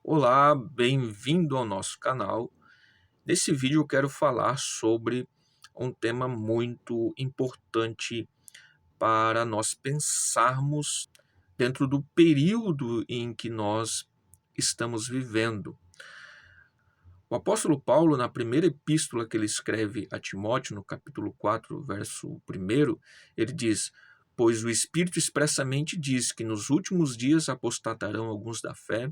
Olá, bem-vindo ao nosso canal. Nesse vídeo eu quero falar sobre um tema muito importante para nós pensarmos dentro do período em que nós estamos vivendo. O apóstolo Paulo, na primeira epístola que ele escreve a Timóteo, no capítulo 4, verso 1, ele diz: Pois o Espírito expressamente diz que nos últimos dias apostatarão alguns da fé,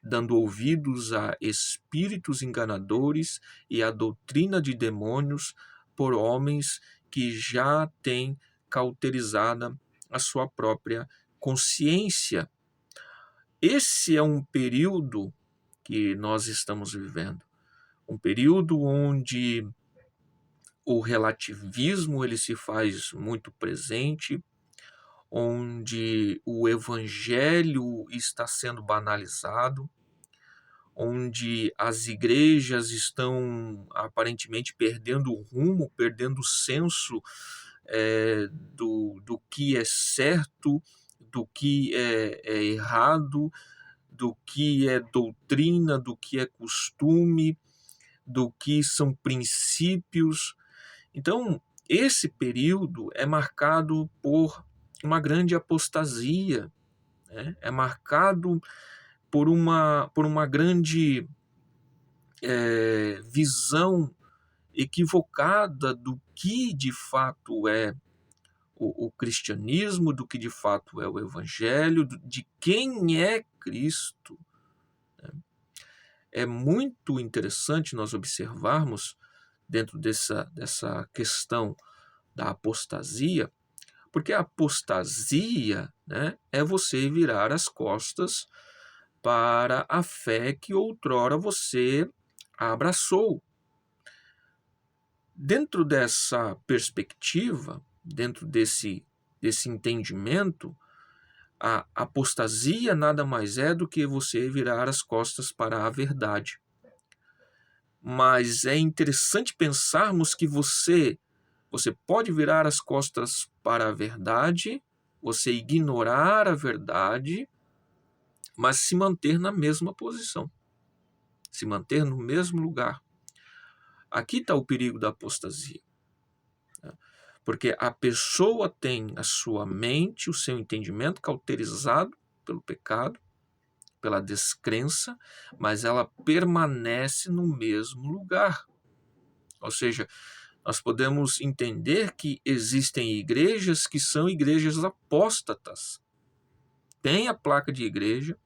dando ouvidos a espíritos enganadores e a doutrina de demônios por homens que já têm cauterizada a sua própria consciência. Esse é um período que nós estamos vivendo, um período onde o relativismo ele se faz muito presente, onde o evangelho está sendo banalizado, onde as igrejas estão aparentemente perdendo o rumo, perdendo o senso do que é certo, do que é errado, do que é doutrina, do que é costume, do que são princípios. Então, esse período é marcado por uma grande apostasia, né? É marcado por uma grande visão equivocada do que de fato é o cristianismo, do que de fato é o evangelho, de quem é Cristo. É muito interessante nós observarmos dentro dessa questão da apostasia, porque a apostasia, né, é você virar as costas para a fé que outrora você abraçou. Dentro dessa perspectiva, dentro desse entendimento, a apostasia nada mais é do que você virar as costas para a verdade. Mas é interessante pensarmos que você pode virar as costas para a verdade, você ignorar a verdade, mas se manter na mesma posição, se manter no mesmo lugar. Aqui está o perigo da apostasia. Porque a pessoa tem a sua mente, o seu entendimento cauterizado pelo pecado, pela descrença, mas ela permanece no mesmo lugar. Ou seja, nós podemos entender que existem igrejas que são igrejas apóstatas. Tem a placa de igreja,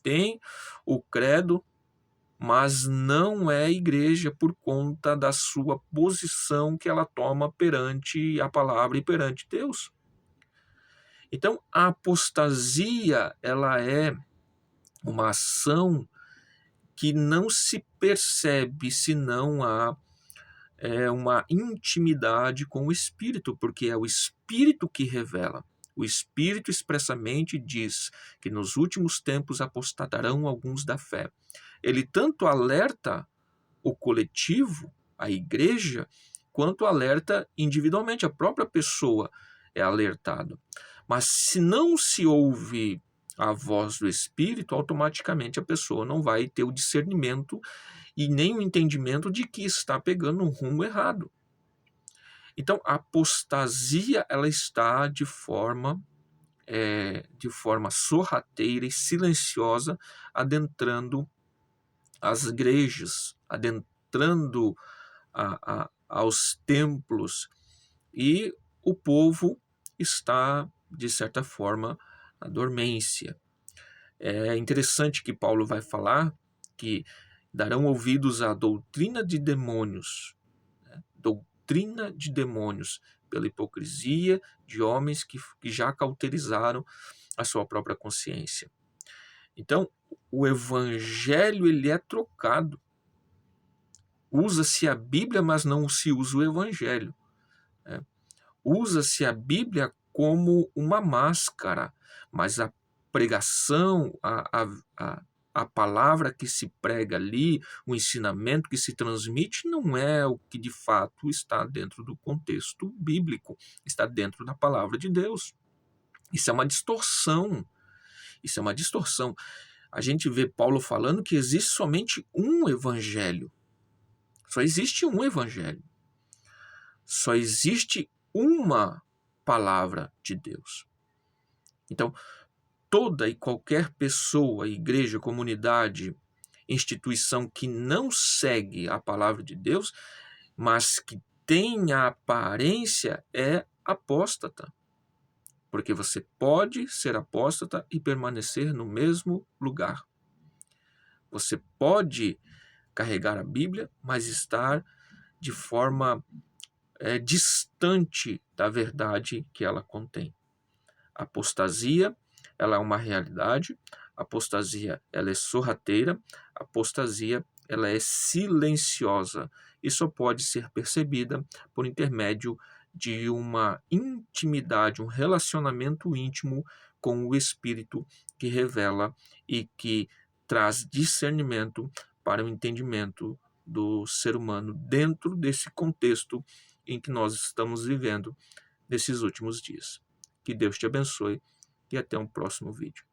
tem o credo, mas não é igreja por conta da sua posição que ela toma perante a palavra e perante Deus. Então, a apostasia, ela é uma ação que não se percebe se não há uma intimidade com o Espírito, porque é o Espírito que revela. O Espírito expressamente diz que nos últimos tempos apostatarão alguns da fé. Ele tanto alerta o coletivo, a igreja, quanto alerta individualmente. A própria pessoa é alertada. Mas se não se ouve a voz do Espírito, automaticamente a pessoa não vai ter o discernimento e nem o entendimento de que está pegando um rumo errado. Então, a apostasia ela está de forma sorrateira e silenciosa adentrando as igrejas, adentrando aos templos, e o povo está, de certa forma, na dormência. É interessante que Paulo vai falar que darão ouvidos à doutrina de demônios, né? Doutrina de demônios, pela hipocrisia de homens que já cauterizaram a sua própria consciência. Então, o evangelho ele é trocado. Usa-se a Bíblia, mas não se usa o evangelho, né? Usa-se a Bíblia como uma máscara, mas a pregação, a palavra que se prega ali, o ensinamento que se transmite, não é o que de fato está dentro do contexto bíblico, está dentro da palavra de Deus. Isso é uma distorção. Isso é uma distorção. a gente vê Paulo falando que existe somente um evangelho. Só existe um evangelho. Só existe uma palavra de Deus. Então, toda e qualquer pessoa, igreja, comunidade, instituição que não segue a palavra de Deus, mas que tem a aparência, é apóstata. Porque você pode ser apóstata e permanecer no mesmo lugar. Você pode carregar a Bíblia, mas estar de forma distante da verdade que ela contém. A apostasia, ela é uma realidade. A apostasia, ela é sorrateira. A apostasia, ela é silenciosa e só pode ser percebida por intermédio de uma intimidade, um relacionamento íntimo com o Espírito que revela e que traz discernimento para o entendimento do ser humano dentro desse contexto em que nós estamos vivendo nesses últimos dias. Que Deus te abençoe e até um próximo vídeo.